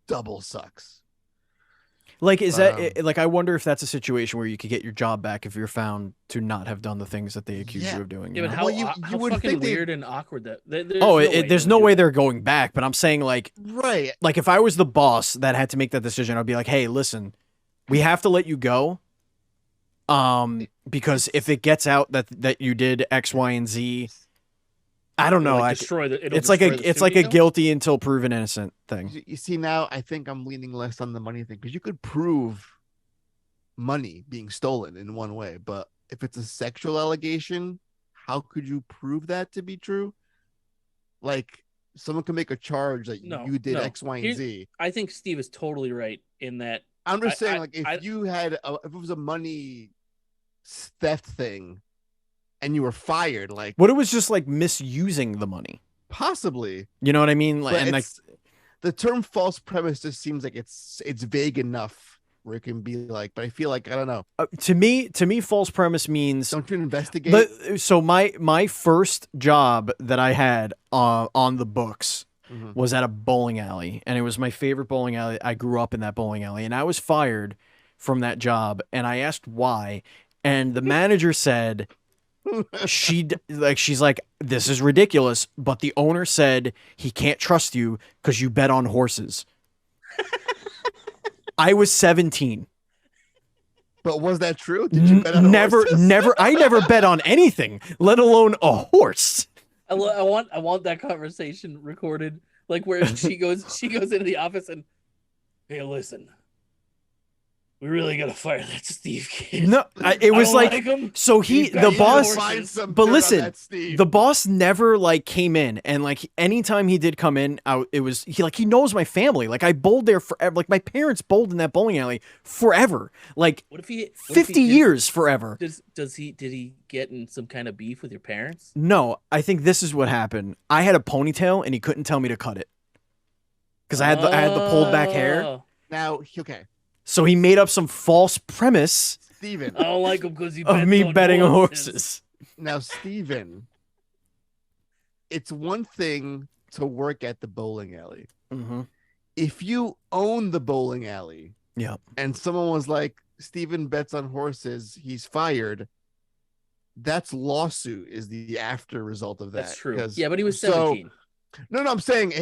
S2: double sucks.
S1: Like, is that like, I wonder if that's a situation where you could get your job back if you're found to not have done the things that they accuse you of doing.
S3: Yeah, but how would fucking weird and awkward that.
S1: There's no way they're going back. But I'm saying, like,
S2: right.
S1: Like, if I was the boss that had to make that decision, I'd be like, hey, listen, we have to let you go. Because if it gets out that you did X, Y, and Z, I don't know. It's like a guilty until proven innocent thing.
S2: You see, now I think I'm leaning less on the money thing because you could prove money being stolen in one way, but if it's a sexual allegation, how could you prove that to be true? Like, someone can make a charge that you did X, Y, and Z.
S3: I think Steve is totally right in that.
S2: I'm just saying, like, if it was a money theft thing and you were fired, like,
S1: what, it was just like misusing the money,
S2: possibly,
S1: you know what I mean? Like, and like,
S2: the term false premise just seems like it's vague enough where it can be like, but I feel like, I don't know,
S1: to me false premise means
S2: don't you investigate.
S1: But so my first job that I had on the books was at a bowling alley, and it was my favorite bowling alley. I grew up in that bowling alley, and I was fired from that job, and I asked why, and the manager said, she's like, this is ridiculous, but the owner said he can't trust you because you bet on horses. I was 17.
S2: But was that true? Did you bet on horses?
S1: Never. I never bet on anything, let alone a horse.
S3: I want that conversation recorded, like, where she goes into the office and, hey, listen, we really gotta fire that Steve kid.
S1: No, it was like so the boss. But listen, the boss never, like, came in, and, like, anytime he did come in, it was he knows my family. Like, I bowled there forever. Like, my parents bowled in that bowling alley forever. Like, 50 years forever.
S3: Did he get in some kind of beef with your parents?
S1: No, I think this is what happened. I had a ponytail, and he couldn't tell me to cut it because I had the pulled back hair.
S2: Now, okay.
S1: So he made up some false premise
S2: Steven.
S3: I don't like him because he
S1: of me betting on horses.
S2: Now, Steven, it's one thing to work at the bowling alley.
S1: Mm-hmm.
S2: If you own the bowling alley, and someone was like, Steven bets on horses, he's fired. That's lawsuit is the after result of that.
S3: That's true. Yeah, but he was 17.
S2: No, I'm saying,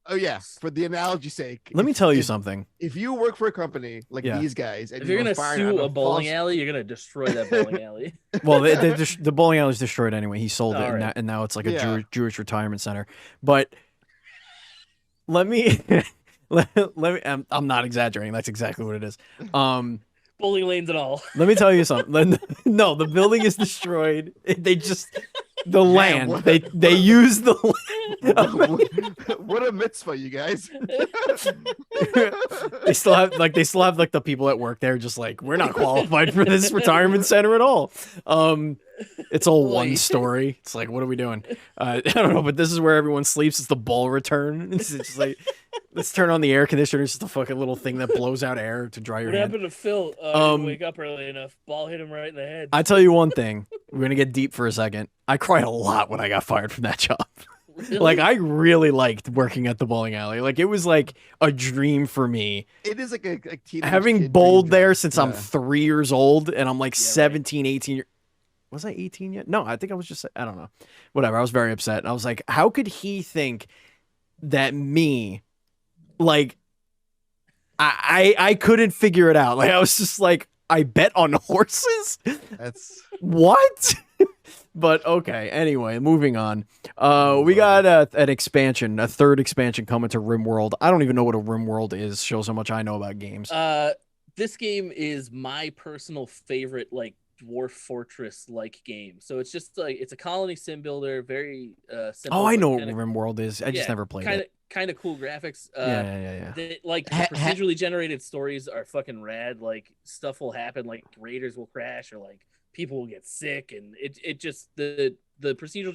S2: oh yeah, for the analogy's sake.
S1: Let me tell you something.
S2: If you work for a company like these guys, and
S3: if you're gonna sue a bowling alley, you're gonna destroy that bowling alley.
S1: Well, the bowling alley is destroyed anyway. He sold it, and now it's like a Jewish retirement center. But let me. Let me. I'm not exaggerating. That's exactly what it is.
S3: Bowling lanes and all.
S1: Let me tell you something. No, the building is destroyed. They just the land. They use the land.
S2: What a mitzvah, you guys.
S1: They still have the people that work there just like, we're not qualified for this retirement center at all. It's all one story. It's like, what are we doing? I don't know, but this is where everyone sleeps. It's the ball return. It's just like, let's turn on the air conditioner. It's just a fucking little thing that blows out air to dry your hand.
S3: What happened to Phil? Didn't wake up early enough. Ball hit him right in the head.
S1: I tell you one thing. We're gonna get deep for a second. I cried a lot when I got fired from that job.
S3: Really?
S1: Like, I really liked working at the bowling alley. Like, it was like a dream for me.
S2: It is like a teenage
S1: having bowled there since I'm 3 years old, and I'm like 17, 18 years. Was I 18 yet? No, I think I was just, I don't know. Whatever. I was very upset. And I was like, how could he think that me, like, I couldn't figure it out. Like, I was just like, I bet on horses?
S2: That's
S1: what? But okay, anyway, moving on. We got an expansion, a third expansion coming to RimWorld. I don't even know what a RimWorld is. Shows how much I know about games.
S3: This game is my personal favorite, like, Dwarf Fortress like game. So it's just like, it's a colony sim builder, very simple.
S1: Oh, I know what RimWorld is. I just never played it.
S3: Kind of cool graphics.
S1: Yeah.
S3: Like, the procedurally generated stories are fucking rad. Like, stuff will happen, like raiders will crash, or like people will get sick, and it just the procedural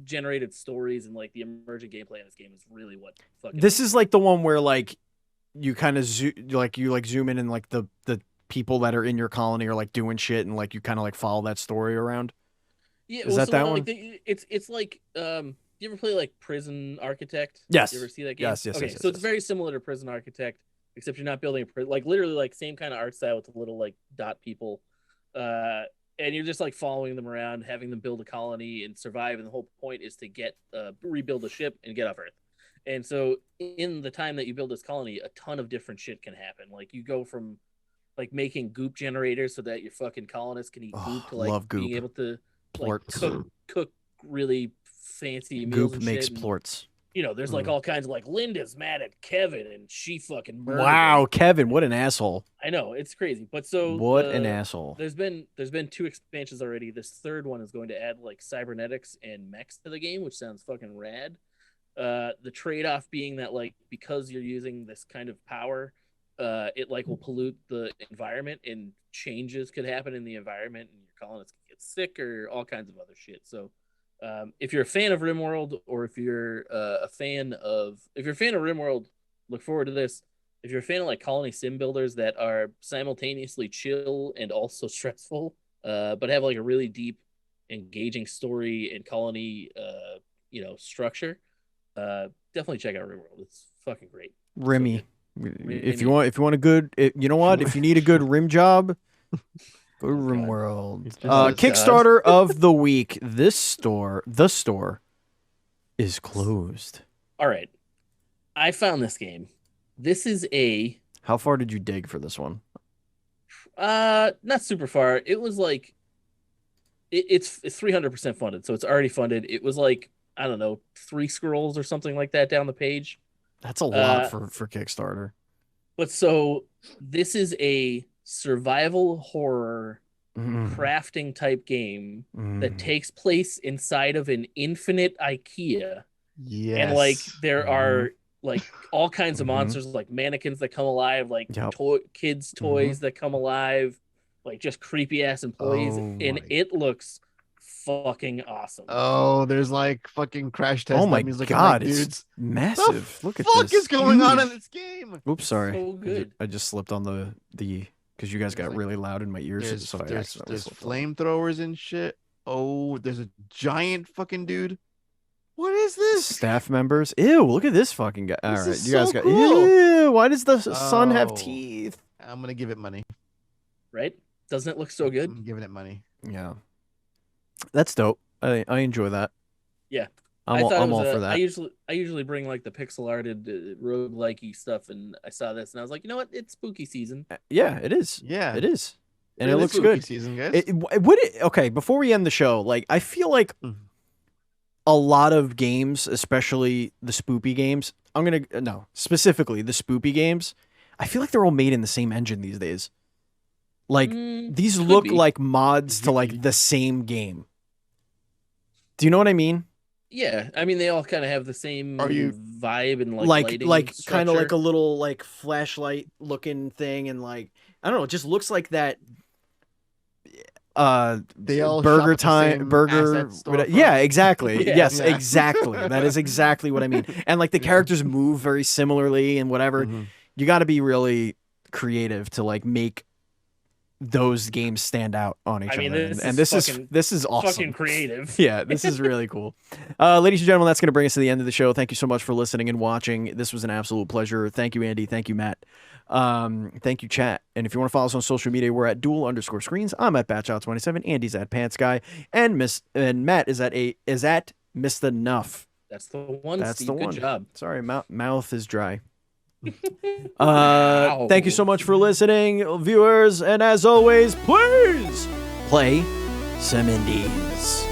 S3: generated stories and like the emergent gameplay in this game is really what fucking.
S1: This is like the one where like you kind of zoom in and like the people that are in your colony are like doing shit, and like you kind of like follow that story around.
S3: Yeah,
S1: is that one?
S3: Like it's like you ever play like Prison Architect?
S1: Yes.
S3: You ever see that game?
S1: Yes.
S3: Okay, so it's very similar to Prison Architect, except you're not building a prison. Like, literally, like, same kind of art style with the little like dot people, and you're just like following them around, having them build a colony and survive. And the whole point is to get rebuild a ship and get off Earth. And so in the time that you build this colony, a ton of different shit can happen. Like, you go from like making goop generators so that your fucking colonists can eat goop, to like being able to like cook really fancy meals.
S1: Goop makes plorts.
S3: You know, there's like all kinds of like, Linda's mad at Kevin and she fucking murdered
S1: him.
S3: Him.
S1: Kevin, what an asshole.
S3: I know, it's crazy. But so
S1: what an asshole.
S3: There's been 2 expansions already. This third one is going to add like cybernetics and mechs to the game, which sounds fucking rad. The trade-off being that, like, because you're using this kind of power, it like will pollute the environment, and changes could happen in the environment, and your colonists can get sick or all kinds of other shit. So if you're a fan of RimWorld, or if you're a fan of RimWorld, look forward to this. If you're a fan of like colony sim builders that are simultaneously chill and also stressful, but have like a really deep, engaging story and colony structure, definitry check out RimWorld. It's fucking great.
S1: Rimmy. If you want a good, you know what? If you need a good rim job, go to RimWorld. Kickstarter of the week. The store is closed.
S3: All right. I found this game. This is a...
S1: How far did you dig for this one?
S3: Not super far. It was like... It's 300% funded, so it's already funded. It was like, I don't know, 3 scrolls or something like that down the page.
S1: That's a lot for Kickstarter.
S3: But so this is a survival horror crafting type game that takes place inside of an infinite IKEA.
S2: Yes.
S3: And like there are like all kinds of monsters, like mannequins that come alive, like kids' toys that come alive, like just creepy ass employees, and it looks fucking awesome.
S2: Oh, there's like fucking crash test.
S1: Oh my god,
S2: like,
S1: it's massive. Look at
S2: this. What
S1: this.
S2: is going on in this game?
S1: Oops, sorry.
S3: So good.
S1: I just slipped on the because you guys got really loud in my ears.
S2: There's flamethrowers and shit. Oh, there's a giant fucking dude. What is this?
S1: Staff members. Ew, look at this fucking guy. All right, you guys got.
S2: Cool.
S1: Ew, why does the sun have teeth?
S2: I'm gonna give it money.
S3: Right? Doesn't it look so good?
S2: I'm giving it money.
S1: Yeah, that's dope. I enjoy that.
S3: Yeah.
S1: I'm all for that.
S3: I usually bring like the pixel arted roguelike-y stuff, and I saw this and I was like, you know what? It's spooky season.
S1: Yeah, it is.
S2: Yeah,
S1: it is, and it looks good.
S2: Season, guys.
S1: Okay, before we end the show, like I feel like a lot of games, especially the spoopy games, specifically the spoopy games, I feel like they're all made in the same engine these days. Like these look like mods to like the same game. Do you know what I mean?
S3: Yeah, I mean they all kind of have the same vibe and
S1: like kind of like a little like flashlight looking thing, and like I don't know, it just looks like that.
S2: They all
S1: burger time burger. Yeah, exactly.
S3: Yeah.
S1: Yes, exactly. That is exactly what I mean. And like the characters move very similarly and whatever. You got to be really creative to like make those games stand out on each other. This is awesome.
S3: Fucking creative.
S1: Yeah, this is really cool. Ladies and gentlemen, that's going to bring us to the end of the show. Thank you so much for listening and watching. This was an absolute pleasure. Thank you, Andy. Thank you, Matt. Thank you, chat. And if you want to follow us on social media, we're at dual_screens. I'm at Batchout27. Andy's at Pants Guy, and Matt is at Mr. Nuff.
S3: That's the one.
S1: That's
S3: Steve.
S1: the one.
S3: Good job.
S1: Sorry, mouth is dry. Thank you so much for listening, viewers, and as always, please play some indies.